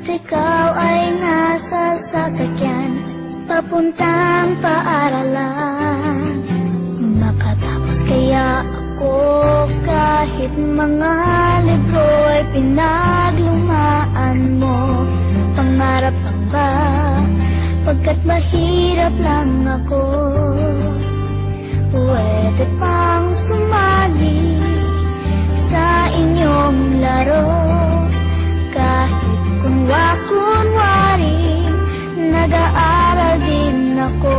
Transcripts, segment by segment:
At ikaw ay nasa sasakyan papuntang paaralan. Makatapos kaya ako kahit mga libro'y pinaglumaan mo? Pangarap lang ba? Pagkat mahirap lang ako, pwede pang sumali sa inyong laro. Kahit kunwa-kunwari, nag-aaral din ako.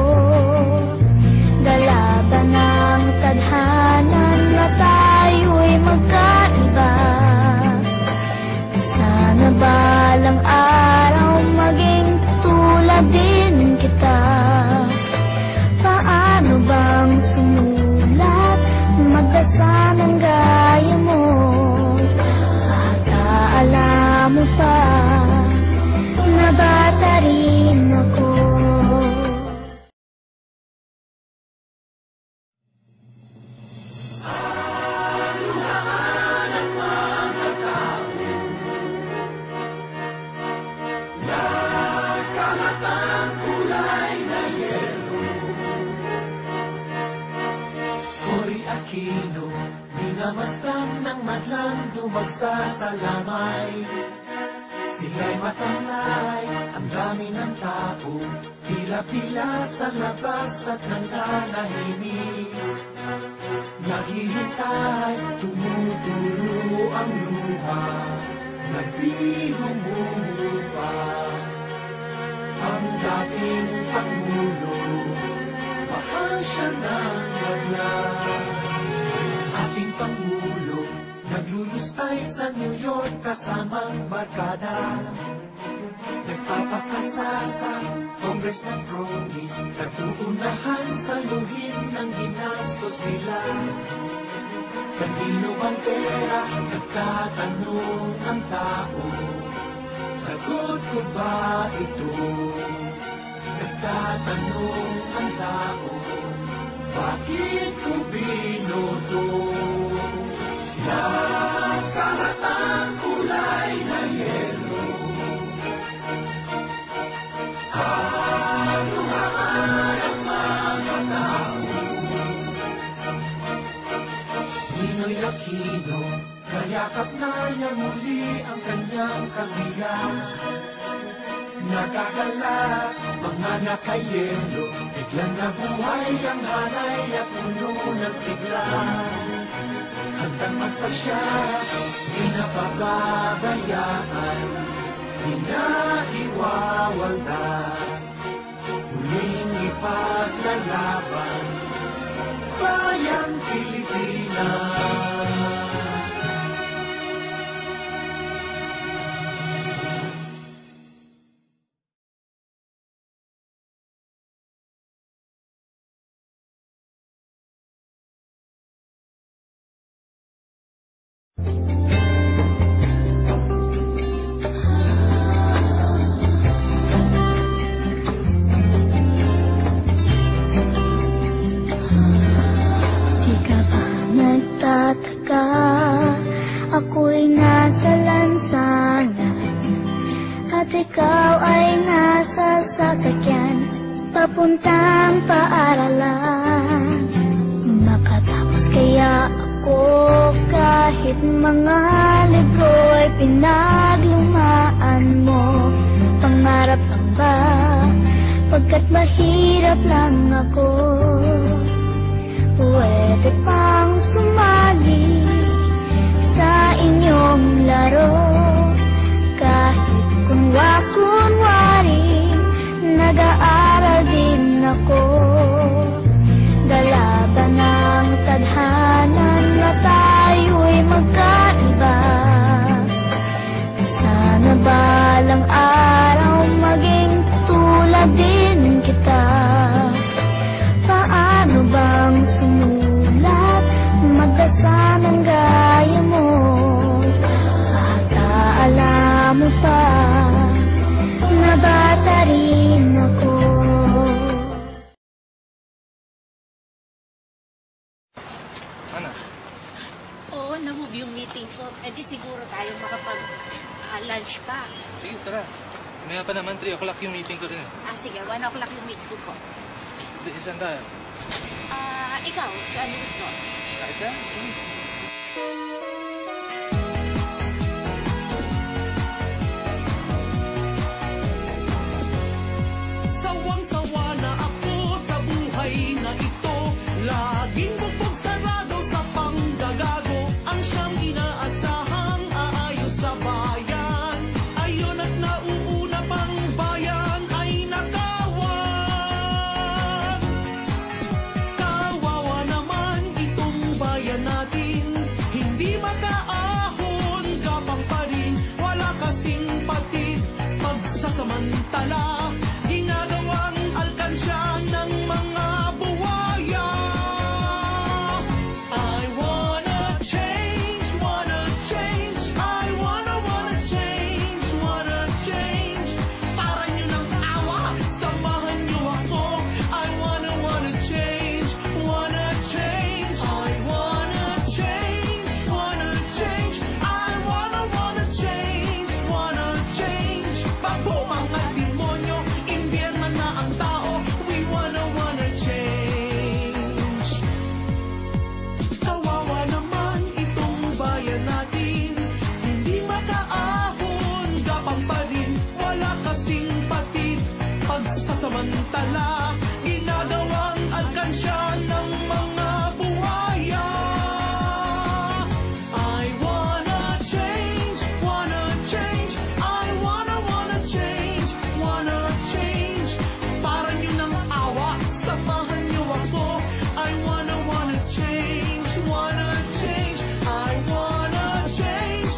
Dala ba ng tadhana na tayo'y magkaiba? Sana balang araw maging tulad din kita. Paano bang sumulat, magdasa ng gaya mo? At alam mo pa na bata rin ako. Minamastang ng madlang dumagsasalamay. Sila'y matamlay, ang dami ng tao, pila-pila sa labas at nananahimik. Naghihintay, tumutulo ang luha, nagbihumuhu pa. Ang dating Pangulo, mahal siya ng madlang. Ating Pangulo, naglulustay sa New York kasamang barkada. Nagpapakasasa, Congressman Promise, nagtuunahan sa luhin ng ginastos nila. Kanino bang pera, nagtatanong ang tao? Sagot ko ba ito? Nagtatanong ang tao, bakit ko binoto? Nagkalatang kulay na yelo, haluhaan ang mga tao. Ninoy Aquino, kayakap na niya muli ang kanyang kamiyang. Nagagala, mga nakayelo, biglang nabuhay ang hanay at puno ng sigla. Hanggang magpasya, di napapabayaan, di na iwawaldas. Muling ipaglalaban, bayang Pilipinas. Ako'y nasa lansangan at ikaw ay nasa sasakyan papuntang paaralan. Makatapos kaya ako kahit mga libro'y pinaglumaan mo? Pangarap lang ba? Pagkat mahirap lang ako, pwede pang sumali sa inyong laro. Kahit kunwa-kunwari, nag-aaral din ako. Dala ba ng tadhana na tayo'y magkaiba? Sana balang araw maging tulad din kita. Paano bang sumulat, magdasa ng gaya mo? At alam mo pa na bata rin ako. Ano? Oo, na-move yung meeting ko. Eh di siguro tayo makapag lunch pa. Sige, tara. Maya pa naman, 3 o'clock yung meeting ko rin. Sige, 1 o'clock yung meeting ko. Saan tayo? Ikaw, saan gusto? Kahit saan? Sige. Sawang-sawa na ako sa buhay na ito. Laging bugbog sarado sa panggagago. Ang siyang inaasahang aayos sa bayan. Ayon at nauuna pang bayan ay nakawan. Kawawa naman itong bayan natin. Hindi makaahon, gapang pa rin. Wala kasing patid, pagsasamantala. Ginagawang alkansya ng mga buwaya. I wanna change, I wanna change. Para nyo ng awa, samahan nyo ako. I wanna change. I wanna change, I wanna change. Bago mga demonyo, impyerno na ang tao. We wanna change. Kawawa naman itong bayan natin. Hindi makaahon, gapang pa rin. Wala kasing patid, pagsasamantala. Ginagawang alkansya ng mga buwaya. I wanna change, I wanna change. Para nyo ng awa, samahan nyo ako. I wanna change. I wanna change, I wanna change.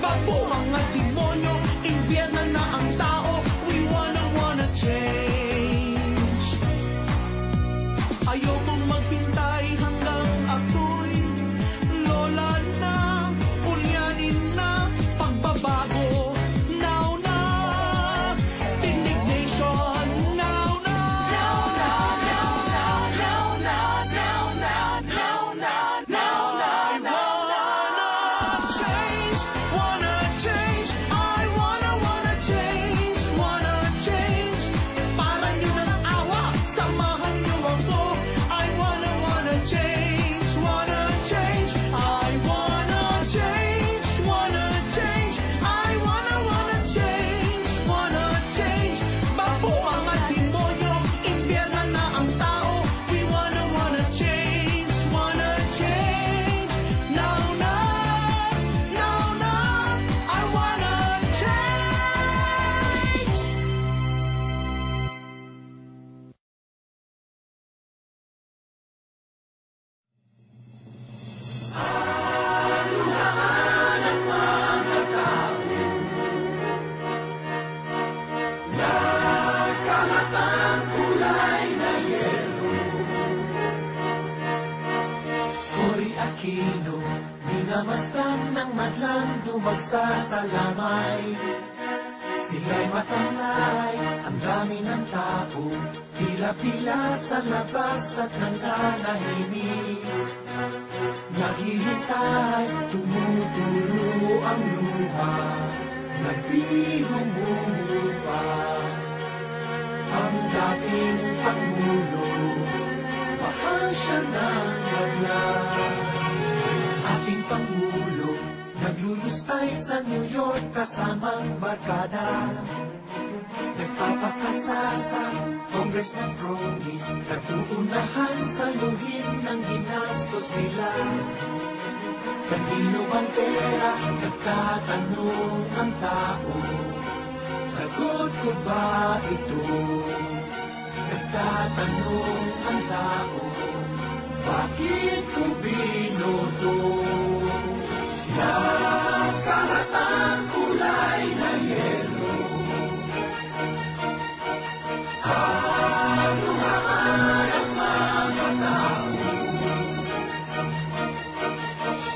Bago mga demonyo, impyerno na ang tao. We wanna change. Ayokong maghintay hanggang ako'y lola na, ulyanin na, pagbabago. Now na, indignation. Now na, I wanna change. Para nyo ng awa, samahan nyo ako. I wanna change. I wanna change. Bago mga demonyo, impyerno na ang tao. We wanna change. Now na, I wanna change. Cory Aquino, minamasdan ng madlang dumagsasalamay. Sila'y matamlay, ang dami ng tao, pila-pila sa labas at nananahimik. Naghihintay, tumutulo ang luha, nagbihumulo pa. Ang dating Pangulo, mahal siya ng maglang. Ating Pangulo, naglulustay sa New York kasamang barkada. Nagpapakasasa, Congressman Promise, nagtuunahan sa luhin ng ginastos nila. Kanino bang pera, nagtatanong ang tao. Sagot ko ba ito? Nagtatanong ang tao, bakit ko binoto? Nakalatang kulay na yelo, haluhaan ang mga tao.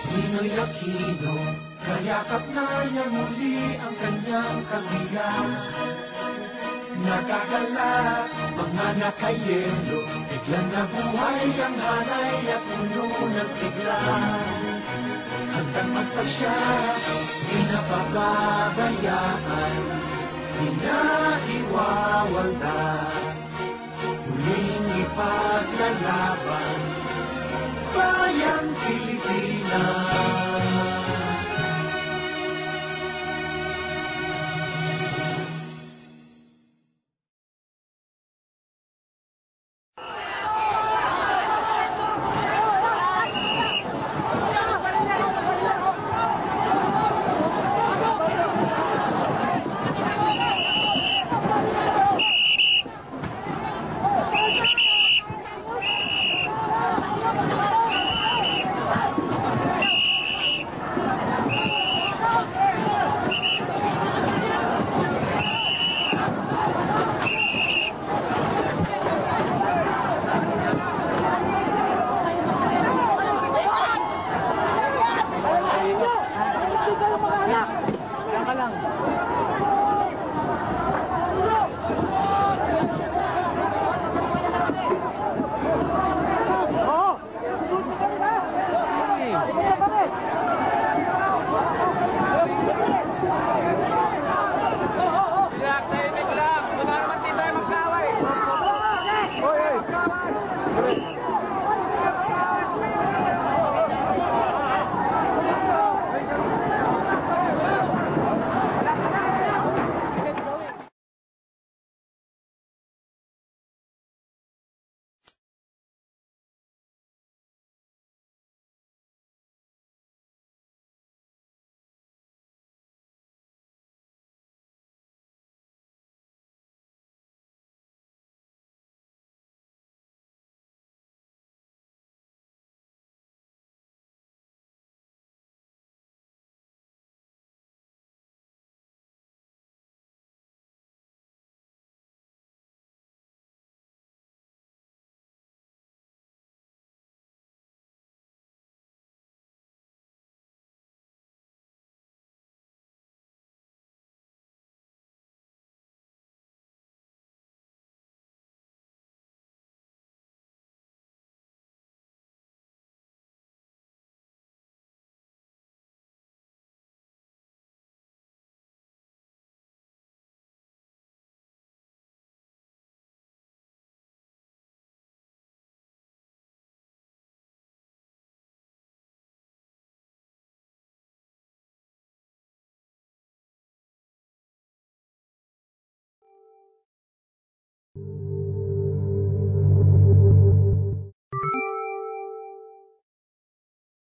Ninoy Aquino, kayakap na niya muli ang kanyang kabiyak. Nakagalak, mga nakayelo, biglang nabuhay ang hanay at puno ng sigla. Hanggang magpasya, di napapabayaan, di na iwawaldas. Muling ipaglalaban, bayang Pilipinas.